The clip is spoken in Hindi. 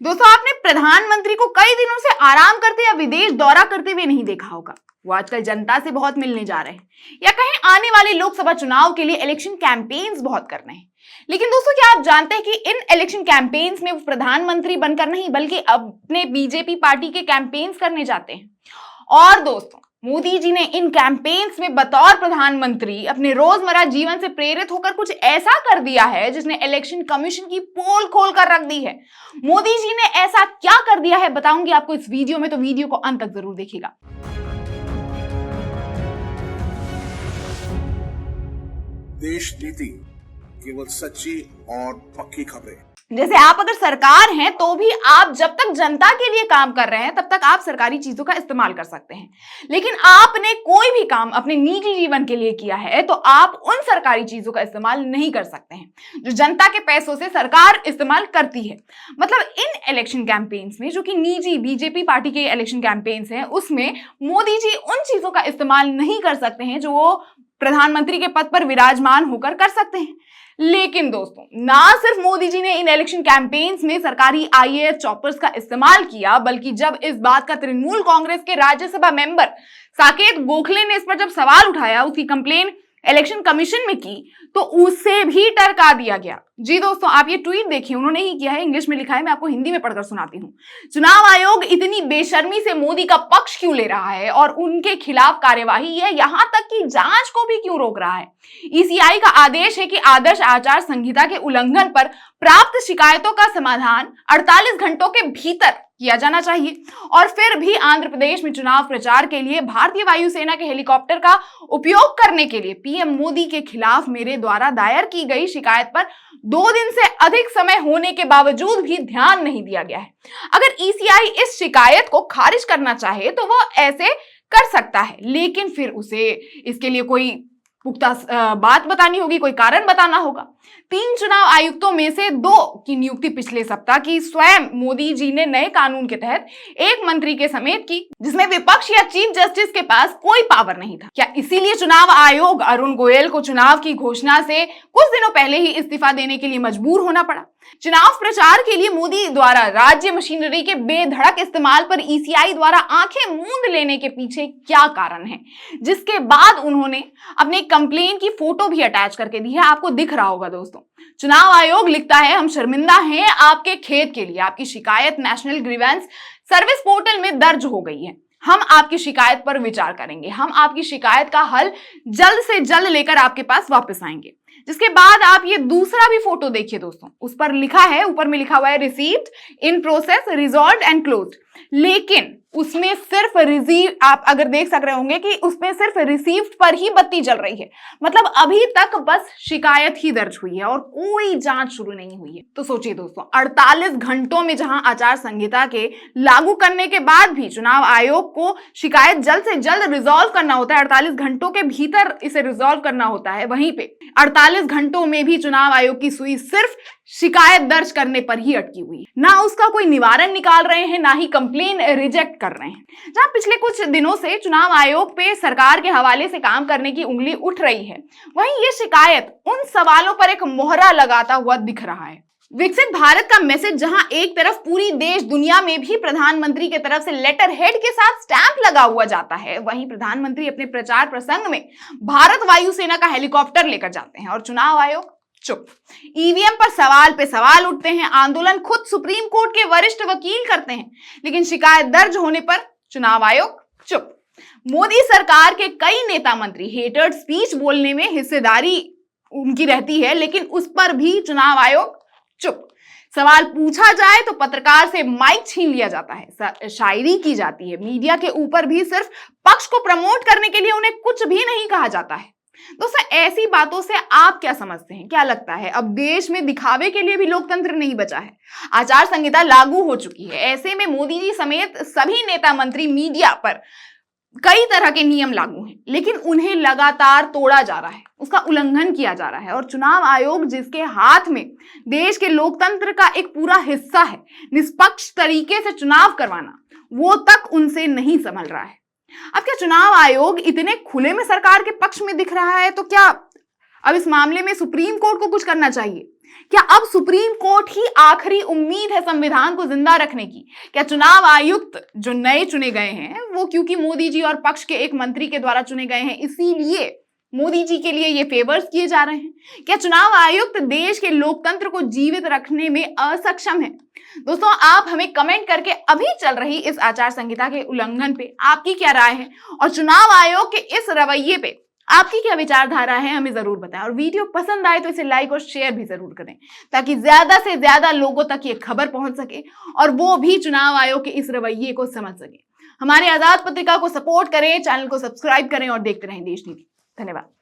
दोस्तों, आपने प्रधानमंत्री को कई दिनों से आराम करते या विदेश दौरा करते हुए नहीं देखा होगा। वो आजकल जनता से बहुत मिलने जा रहे हैं या कहीं आने वाले लोकसभा चुनाव के लिए इलेक्शन कैंपेन्स बहुत कर रहे हैं। लेकिन दोस्तों, क्या आप जानते हैं कि इन इलेक्शन कैंपेन्स में वो प्रधानमंत्री बनकर नहीं बल्कि अपने बीजेपी पार्टी के कैंपेन्स करने जाते हैं। और दोस्तों, मोदी जी ने इन कैंपेन्स में बतौर प्रधानमंत्री अपने रोजमर्रा जीवन से प्रेरित होकर कुछ ऐसा कर दिया है जिसने इलेक्शन कमीशन की पोल खोल कर रख दी है। मोदी जी ने ऐसा क्या कर दिया है बताऊंगी आपको इस वीडियो में, तो वीडियो को अंत तक जरूर देखिएगा। देश नीति केवल सच्ची और पक्की खबरें। जैसे आप अगर सरकार हैं तो भी आप जब तक जनता के लिए काम कर रहे हैं तब तक आप सरकारी चीजों का इस्तेमाल कर सकते हैं, लेकिन आपने कोई भी काम अपने निजी जीवन के लिए किया है तो आप उन सरकारी चीजों का इस्तेमाल नहीं कर सकते हैं जो जनता के पैसों से सरकार इस्तेमाल करती है। मतलब इन इलेक्शन कैंपेन्स में, जो कि निजी बीजेपी पार्टी के इलेक्शन कैंपेन्स हैं, उसमें मोदी जी उन चीजों का इस्तेमाल नहीं कर सकते हैं जो वो प्रधानमंत्री के पद पर विराजमान होकर कर सकते हैं। लेकिन दोस्तों, ना सिर्फ मोदी जी ने इन इलेक्शन कैंपेन्स में सरकारी आईएएस चॉपर्स का इस्तेमाल किया, बल्कि जब इस बात का तृणमूल कांग्रेस के राज्यसभा मेंबर साकेत गोखले ने इस पर जब सवाल उठाया, उसकी कंप्लेन इलेक्शन कमीशन में की, तो उसे भी टरका दिया गया। जी दोस्तों, आप ये ट्वीट देखिए, उन्होंने ही किया है, इंग्लिश में लिखा है, मैं आपको हिंदी में पढ़कर सुनाती हूँ। चुनाव आयोग इतनी बेशर्मी से मोदी का पक्ष क्यों ले रहा है और उनके खिलाफ कार्यवाही है, यहां तक कि जांच को भी क्यों रोक रहा है। ईसीआई का आदेश है कि आदर्श आचार संहिता के उल्लंघन पर प्राप्त शिकायतों का समाधान 48 घंटों के भीतर किया जाना चाहिए। और फिर भी आंध्र प्रदेश में चुनाव प्रचार के लिए भारतीय वायुसेना के हेलीकॉप्टर का उपयोग करने के लिए पीएम मोदी के खिलाफ मेरे द्वारा दायर की गई शिकायत पर 2 दिन से अधिक समय होने के बावजूद भी ध्यान नहीं दिया गया है। अगर ईसीआई इस शिकायत को खारिज करना चाहे तो वह ऐसे कर सकता है, लेकिन फिर उसे इसके लिए कोई पुख्ता बात बतानी होगी, कोई कारण बताना होगा। 3 चुनाव आयुक्तों में से 2 की नियुक्ति पिछले सप्ताह की स्वयं मोदी जी ने नए कानून के तहत एक मंत्री के समेत की, जिसमें विपक्ष या चीफ जस्टिस के पास कोई पावर नहीं था। क्या इसीलिए चुनाव आयोग अरुण गोयल को चुनाव की घोषणा से कुछ दिनों पहले ही इस्तीफा देने के लिए मजबूर होना पड़ा? चुनाव प्रचार के लिए मोदी द्वारा राज्य मशीनरी के बेधड़क इस्तेमाल पर ईसीआई द्वारा आंखें मूंद लेने के पीछे क्या कारण है, जिसके बाद उन्होंने अपने कंप्लेन की फोटो भी अटैच करके दी है, आपको दिख रहा होगा दोस्तों। चुनाव आयोग लिखता है, हम शर्मिंदा हैं आपके खेद के लिए, आपकी शिकायत नेशनल ग्रीवेंस सर्विस पोर्टल में दर्ज हो गई है। हम आपकी शिकायत पर विचार करेंगे, हम आपकी शिकायत का हल जल्द से जल्द लेकर आपके पास वापस आएंगे। जिसके बाद आप ये दूसरा भी फोटो देखिए दोस्तों, उस पर लिखा है, ऊपर में लिखा हुआ है received, in process, resolve and closed, लेकिन उसमें सिर्फ रिसीव, आप अगर देख सक रहे होंगे कि उसमें सिर्फ रिसीव्ड पर ही बत्ती जल रही है। मतलब अभी तक बस शिकायत ही दर्ज हुई है और कोई जांच शुरू नहीं हुई है। तो सोचिए दोस्तों, 48 घंटों में जहां आचार संहिता के लागू करने के बाद भी चुनाव आयोग को शिकायत जल्द से जल्द रिजॉल्व करना होता है, 48 घंटों के भीतर इसे रिजॉल्व करना होता है, वहीं पे 48 घंटों में भी चुनाव आयोग की सुई सिर्फ शिकायत दर्ज करने पर ही अटकी हुई, ना उसका कोई निवारण निकाल रहे हैं, ना ही कंप्लेन रिजेक्ट कर रहे हैं। जहां पिछले कुछ दिनों से चुनाव आयोग पे सरकार के हवाले से काम करने की उंगली उठ रही है, वहीं ये शिकायत उन सवालों पर एक मोहरा लगाता हुआ दिख रहा है। विकसित भारत का मैसेज जहां एक तरफ पूरी देश दुनिया में भी प्रधानमंत्री की तरफ से लेटर हेड के साथ स्टैंप लगा हुआ जाता है, वहीं प्रधानमंत्री अपने प्रचार प्रसंग में भारत वायुसेना का हेलीकॉप्टर लेकर जाते हैं और चुनाव आयोग चुप। ईवीएम पर सवाल पे सवाल उठते हैं, आंदोलन खुद सुप्रीम कोर्ट के वरिष्ठ वकील करते हैं, लेकिन शिकायत दर्ज होने पर चुनाव आयोग चुप। मोदी सरकार के कई नेता मंत्री हेटेड स्पीच बोलने में हिस्सेदारी उनकी रहती है, लेकिन उस पर भी चुनाव आयोग चुप। सवाल पूछा जाए तो पत्रकार से माइक छीन लिया जाता है, शायरी की जाती है, मीडिया के ऊपर भी सिर्फ पक्ष को प्रमोट करने के लिए उन्हें कुछ भी नहीं कहा जाता है। दोस्तों, ऐसी बातों से आप क्या समझते हैं, क्या लगता है? अब देश में दिखावे के लिए भी लोकतंत्र नहीं बचा है। आचार संहिता लागू हो चुकी है, ऐसे में मोदी जी समेत सभी नेता मंत्री मीडिया पर कई तरह के नियम लागू हैं, लेकिन उन्हें लगातार तोड़ा जा रहा है, उसका उल्लंघन किया जा रहा है। और चुनाव आयोग, जिसके हाथ में देश के लोकतंत्र का एक पूरा हिस्सा है, निष्पक्ष तरीके से चुनाव करवाना, वो तक उनसे नहीं संभल रहा है। अब क्या चुनाव आयोग इतने खुले में सरकार के पक्ष में दिख रहा है, तो क्या अब इस मामले में सुप्रीम कोर्ट को कुछ करना चाहिए? क्या अब सुप्रीम कोर्ट ही आखिरी उम्मीद है संविधान को जिंदा रखने की? क्या चुनाव आयुक्त जो नए चुने गए हैं वो क्योंकि मोदी जी और पक्ष के एक मंत्री के द्वारा चुने गए हैं इसीलिए मोदी जी के लिए ये फेवर्स किए जा रहे हैं? क्या चुनाव आयुक्त देश के लोकतंत्र को जीवित रखने में असक्षम है? दोस्तों, आप हमें कमेंट करके अभी चल रही इस आचार संहिता के उल्लंघन पे आपकी क्या राय है और चुनाव आयोग के इस रवैये पे आपकी क्या विचारधारा है, हमें जरूर बताएं। और वीडियो पसंद आए तो इसे लाइक और शेयर भी जरूर करें ताकि ज्यादा से ज्यादा लोगों तक ये खबर पहुंच सके और वो भी चुनाव आयोग के इस रवैये को समझ सके। हमारे आजाद पत्रिका को सपोर्ट करें, चैनल को सब्सक्राइब करें और देखते रहें देश नीति। धन्यवाद।